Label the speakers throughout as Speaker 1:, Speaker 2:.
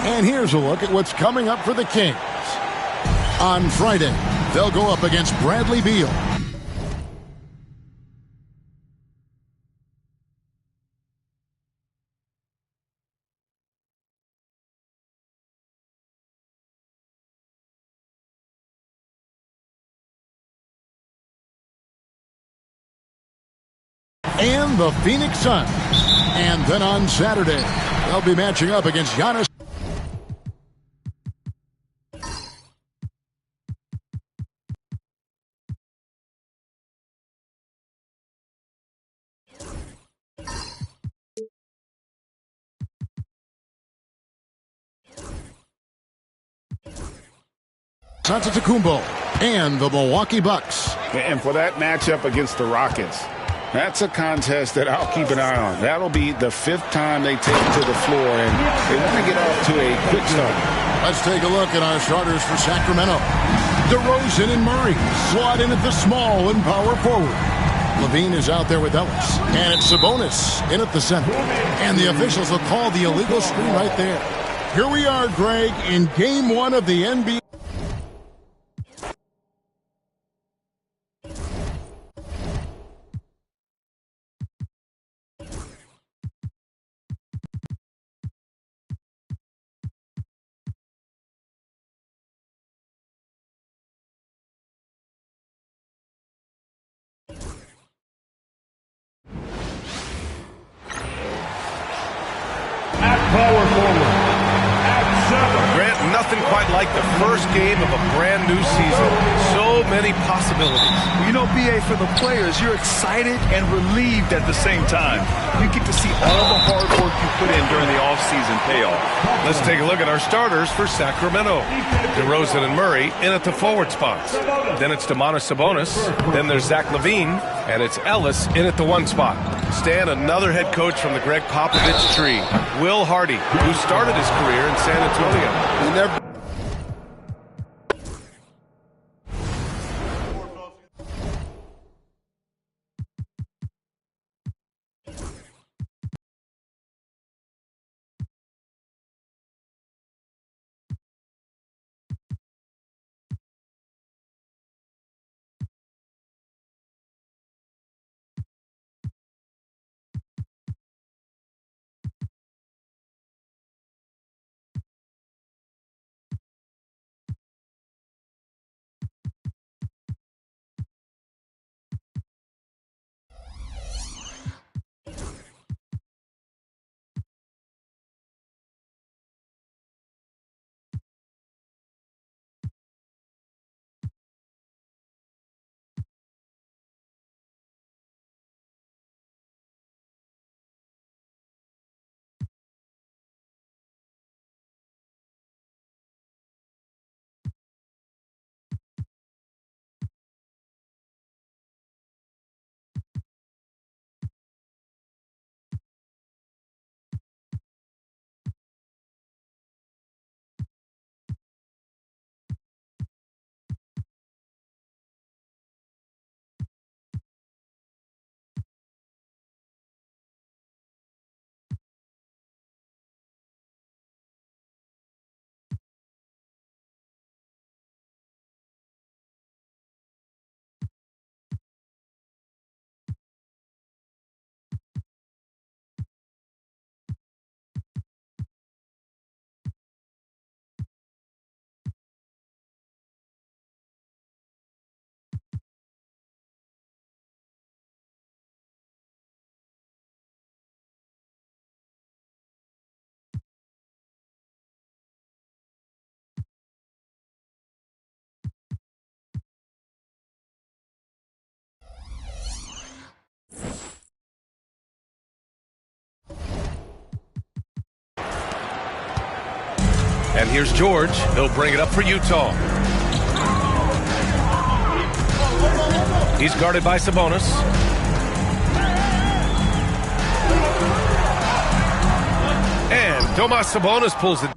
Speaker 1: And here's a look at what's coming up for the Kings. On Friday, they'll go up against Bradley Beal. And the Phoenix Suns. And then on Saturday, they'll be matching up against Giannis. Antetokounmpo and the Milwaukee Bucks.
Speaker 2: And for that matchup against the Rockets, that's a contest that I'll keep an eye on. That'll be the 5th time they take it to the floor, and they want to get off to a quick start.
Speaker 1: Let's take a look at our starters for Sacramento. DeRozan and Murray slot in at the small and power forward. Levine is out there with Ellis, and it's Sabonis in at the center. And the officials will call the illegal screen right there. Here we are, Greg, in Game 1 of the NBA.
Speaker 3: Power forward at 7.
Speaker 4: Grant, nothing quite like the first game of a brand new season. So many possibilities.
Speaker 5: You know, BA, for the players, you're excited and relieved at the same time. You get to see all the hard work you put in during the offseason payoff.
Speaker 4: Let's take a look at our starters for Sacramento. DeRozan and Murray in at the forward spots. Then it's Domantas Sabonis. Then there's Zach LaVine. And it's Ellis in at the 1 spot. Stan, another head coach from the Greg Popovich tree. Will Hardy, who started his career in San Antonio.
Speaker 2: He never
Speaker 4: And here's George. He'll bring it up for Utah. He's guarded by Sabonis. And Domas Sabonis pulls it.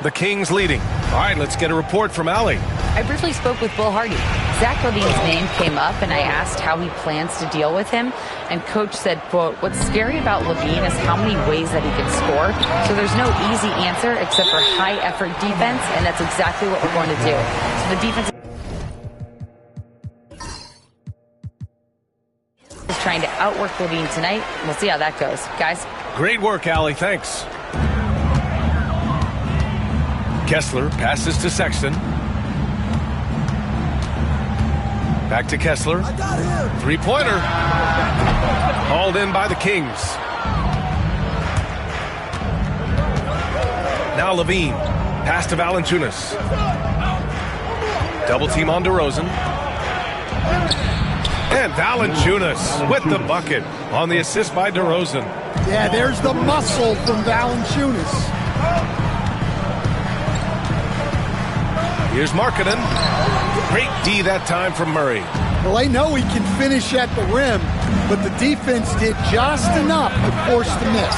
Speaker 4: The Kings leading. All right, let's get a report from Allie.
Speaker 6: I briefly spoke with Will Hardy. Zach LaVine's name came up, and I asked how he plans to deal with him. And Coach said, quote, "What's scary about LaVine is how many ways that he can score. So there's no easy answer except for high-effort defense, and that's exactly what we're going to do." So the defense is trying to outwork LaVine tonight. We'll see how that goes. Guys.
Speaker 4: Great work, Allie. Thanks. Kessler passes to Sexton. Back to Kessler. Three-pointer. Hauled in by the Kings. Now LaVine. Pass to Valanciunas. Double team on DeRozan. And Valanciunas with the bucket on the assist by DeRozan.
Speaker 7: Yeah, there's the muscle from Valanciunas.
Speaker 4: Here's Markkanen. Great D that time from Murray.
Speaker 7: Well, they know he can finish at the rim, but the defense did just enough to force the miss.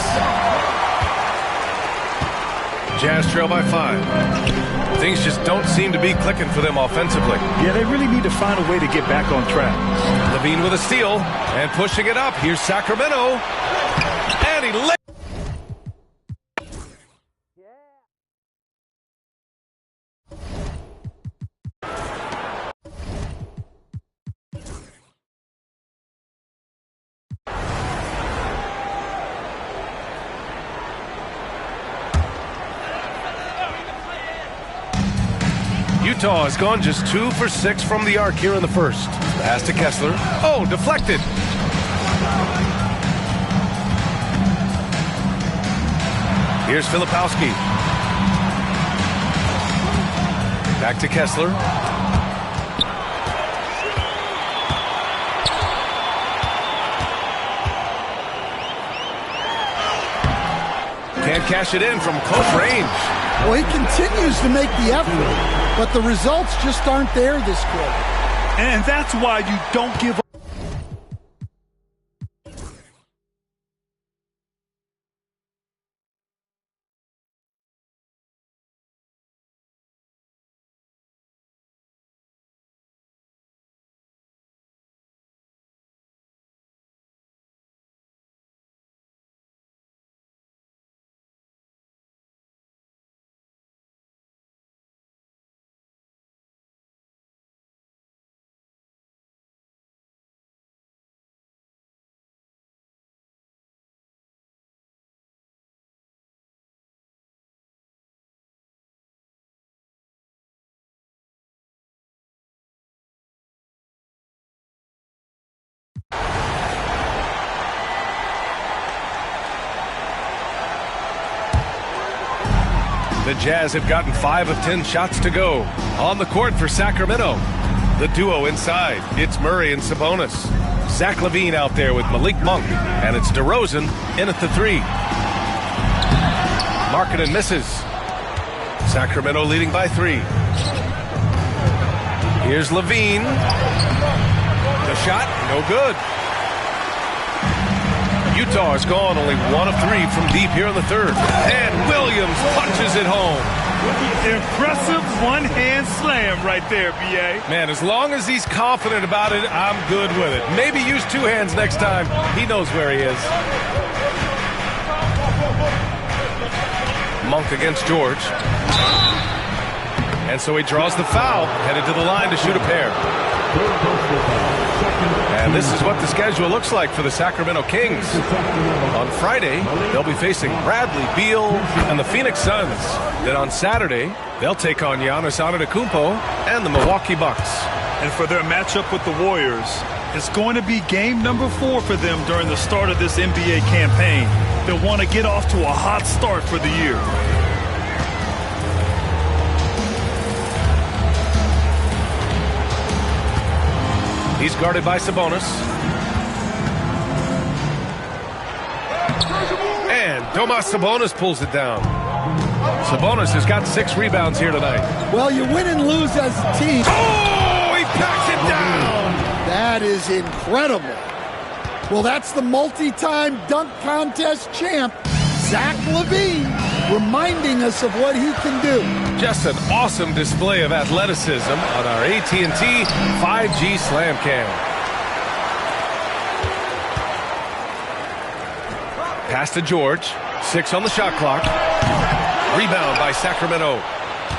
Speaker 4: Jazz trail by 5. Things just don't seem to be clicking for them offensively.
Speaker 5: Yeah, they really need to find a way to get back on track.
Speaker 4: LaVine with a steal and pushing it up. Here's Sacramento. And he lays. Utah has gone just 2 for 6 from the arc here in the first. Pass to Kessler. Oh, deflected. Here's Filipowski. Back to Kessler. Can't cash it in from close range.
Speaker 7: Well, he continues to make the effort, but the results just aren't there this quarter.
Speaker 5: And that's why you don't give up.
Speaker 4: The Jazz have gotten 5 of 10 shots to go. On the court for Sacramento. The duo inside. It's Murray and Sabonis. Zach LaVine out there with Malik Monk. And it's DeRozan in at the 3. Markkanen misses. Sacramento leading by 3. Here's LaVine. The shot, no good. Utah has gone only 1 of 3 from deep here in the third. And Williams punches it home.
Speaker 5: Impressive one-hand slam right there, B.A.
Speaker 4: Man, as long as he's confident about it, I'm good with it. Maybe use 2 hands next time. He knows where he is. Monk against George. And so he draws the foul, headed to the line to shoot a pair. And this is what the schedule looks like for the Sacramento Kings. On Friday, they'll be facing Bradley Beal and the Phoenix Suns. Then on Saturday, they'll take on Giannis Antetokounmpo and the Milwaukee Bucks.
Speaker 5: And for their matchup with the Warriors, it's going to be game number 4 for them during the start of this NBA campaign. They'll want to get off to a hot start for the year.
Speaker 4: He's guarded by Sabonis. And Domas Sabonis pulls it down. Sabonis has got 6 rebounds here tonight.
Speaker 7: Well, you win and lose as a team.
Speaker 4: Oh, he packs it down.
Speaker 7: That is incredible. Well, that's the multi-time dunk contest champ, Zach LaVine, reminding us of what he can do.
Speaker 4: Just an awesome display of athleticism on our AT&T 5G Slam Cam. Pass to George. 6 on the shot clock. Rebound by Sacramento.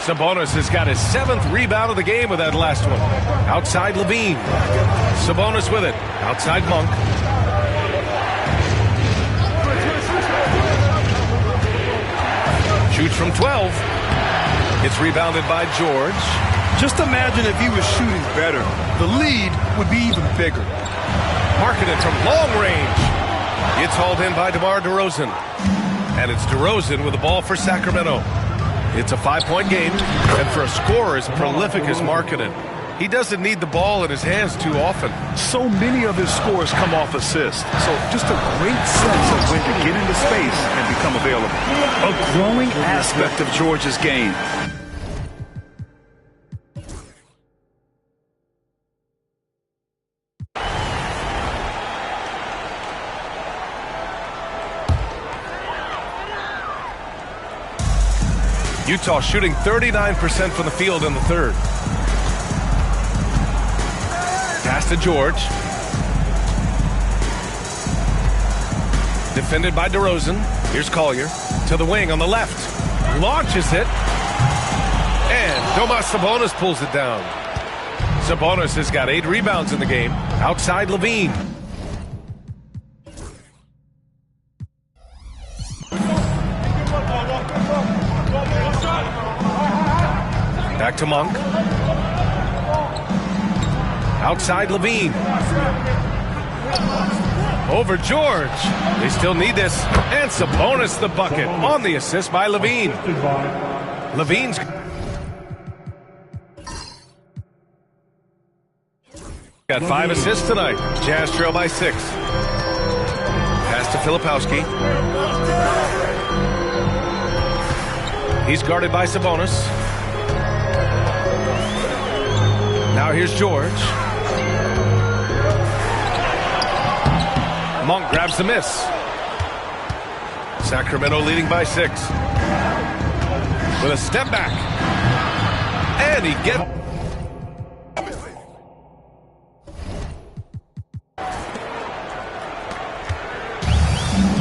Speaker 4: Sabonis has got his 7th rebound of the game with that last one. Outside LaVine. Sabonis with it. Outside Monk. Shoots from 12. It's rebounded by George.
Speaker 5: Just imagine if he was shooting better. The lead would be even bigger.
Speaker 4: Marketed from long range. It's hauled in by DeMar DeRozan. And it's DeRozan with the ball for Sacramento. It's a 5-point game, and for a scorer as prolific as Markkanen, he doesn't need the ball in his hands too often.
Speaker 5: So many of his scores come off assists. So just a great sense of when to get into space and become available. A growing aspect of George's game.
Speaker 4: Utah shooting 39% from the field in the third. Pass to George. Defended by DeRozan. Here's Collier. To the wing on the left. Launches it. And Domas Sabonis pulls it down. Sabonis has got 8 rebounds in the game. Outside LaVine. Back to Monk. Outside LaVine. Over George. They still need this. And Sabonis the bucket on the assist by LaVine. LaVine's got 5 assists tonight. Jazz trail by 6. Pass to Filipowski. He's guarded by Sabonis. Now here's George. Monk grabs the miss. Sacramento leading by 6. With a step back. And he gets...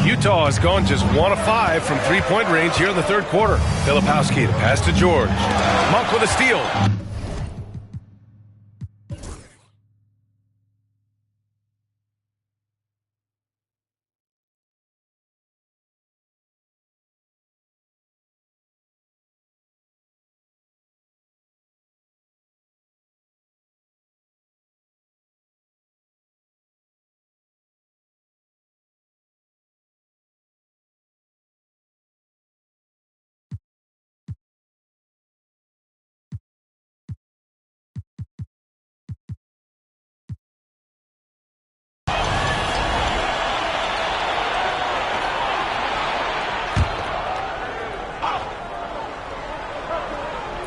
Speaker 4: Utah has gone just 1 of 5 from 3-point range here in the third quarter. Filipowski to pass to George. Monk with a steal.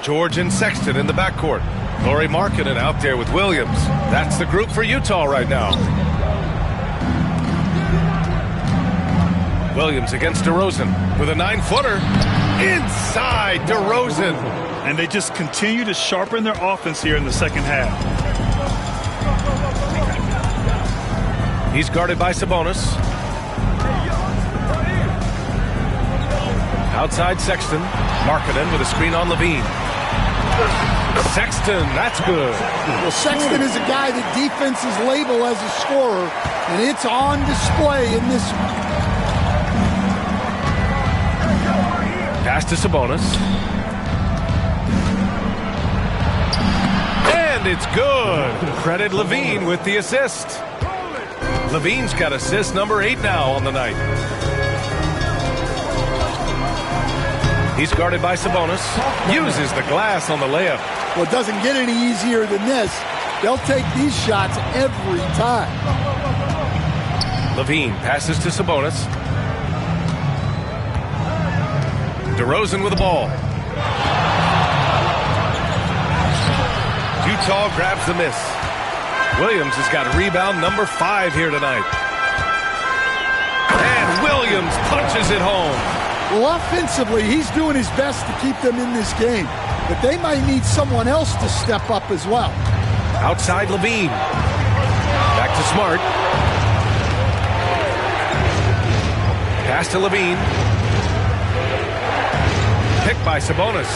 Speaker 4: George and Sexton in the backcourt. Lauri Markkanen out there with Williams. That's the group for Utah right now. Williams against DeRozan with a 9-footer. Inside DeRozan.
Speaker 5: And they just continue to sharpen their offense here in the second half.
Speaker 4: He's guarded by Sabonis. Outside Sexton. Markkanen with a screen on LaVine. Sexton, that's good.
Speaker 7: Well, Sexton is a guy that defenses label as a scorer, and it's on display in this one.
Speaker 4: Pass to Sabonis. And it's good. Credit LaVine with the assist. LaVine's got assist number 8 now on the night. He's guarded by Sabonis. Uses the glass on the layup.
Speaker 7: Well, it doesn't get any easier than this. They'll take these shots every time.
Speaker 4: LaVine passes to Sabonis. DeRozan with the ball. Utah grabs the miss. Williams has got rebound number 5 here tonight. Williams punches it home.
Speaker 7: Well, offensively, he's doing his best to keep them in this game, but they might need someone else to step up as well.
Speaker 4: Outside Levine. Back to Smart. Pass to Levine. Picked by Sabonis.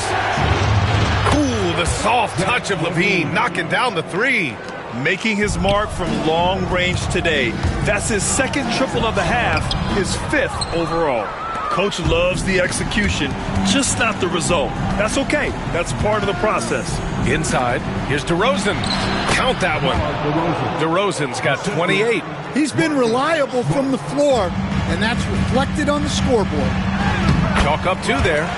Speaker 4: Ooh, the soft touch of Levine, knocking down the three.
Speaker 5: Making his mark from long range today. That's his second triple of the half, his 5th overall. Coach loves the execution, just not the result. That's okay. That's part of the process.
Speaker 4: Inside, here's DeRozan. Count that one. DeRozan's got 28.
Speaker 7: He's been reliable from the floor, and that's reflected on the scoreboard.
Speaker 4: Chalk up 2 there.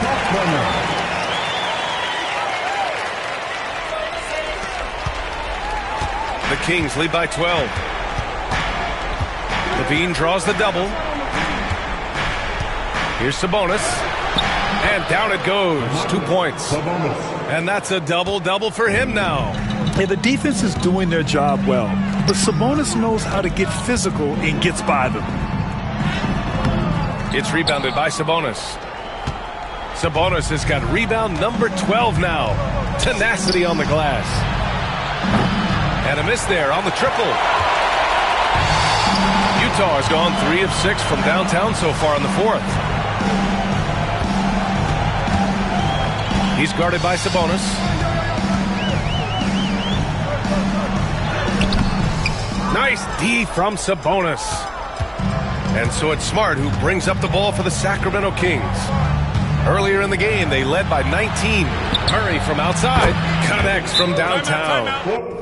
Speaker 4: The Kings lead by 12. Levine draws the double. Here's Sabonis. And down it goes. 2 points. And that's a double-double for him now.
Speaker 5: Yeah, the defense is doing their job well, but Sabonis knows how to get physical and gets by them.
Speaker 4: It's rebounded by Sabonis. Sabonis has got rebound number 12 now. Tenacity on the glass. And a miss there on the triple. Utah has gone 3 of 6 from downtown so far in the 4th. He's guarded by Sabonis. Nice D from Sabonis. And so it's Smart who brings up the ball for the Sacramento Kings. Earlier in the game, they led by 19. Murray from outside connects from downtown.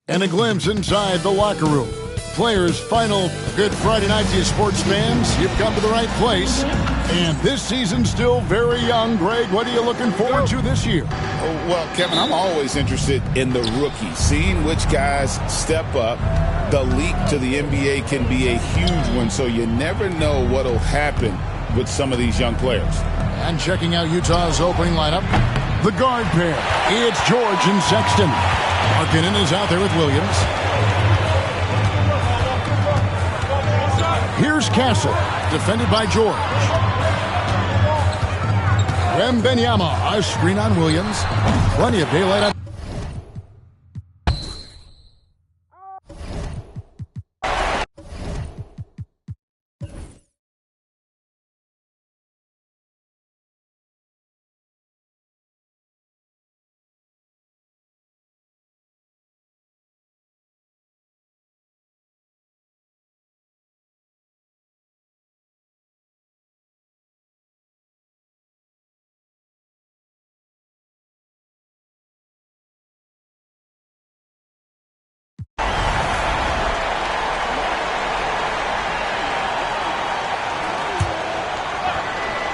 Speaker 1: And a glimpse inside the locker room. Players' final good Friday night to you sports fans. You've come to the right place. And this season's still very young. Greg, what are you looking forward to this year?
Speaker 2: Well, Kevin, I'm always interested in the rookies, seeing which guys step up. The leap to the NBA can be a huge one, so you never know what will happen with some of these young players.
Speaker 1: And checking out Utah's opening lineup, the guard pair. It's George and Sexton. Markkanen is out there with Williams. Here's Castle, defended by George. Wembanyama, a screen on Williams. Plenty of daylight on.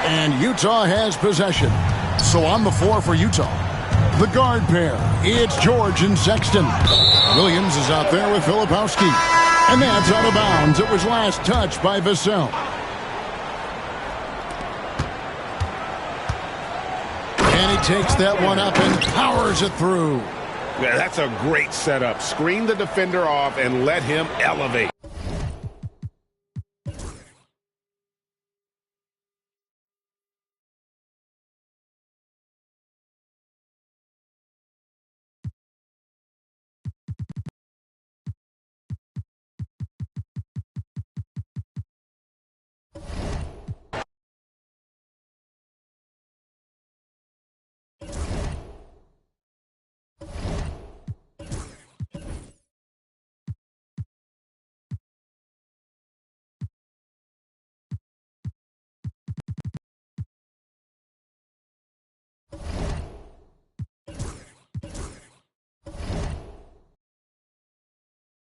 Speaker 1: And Utah has possession. So on the floor for Utah, the guard pair. It's George and Sexton. Williams is out there with Filipowski. And that's out of bounds. It was last touched by Vassell. And he takes that one up and powers it through.
Speaker 2: Yeah, that's a great setup. Screen the defender off and let him elevate.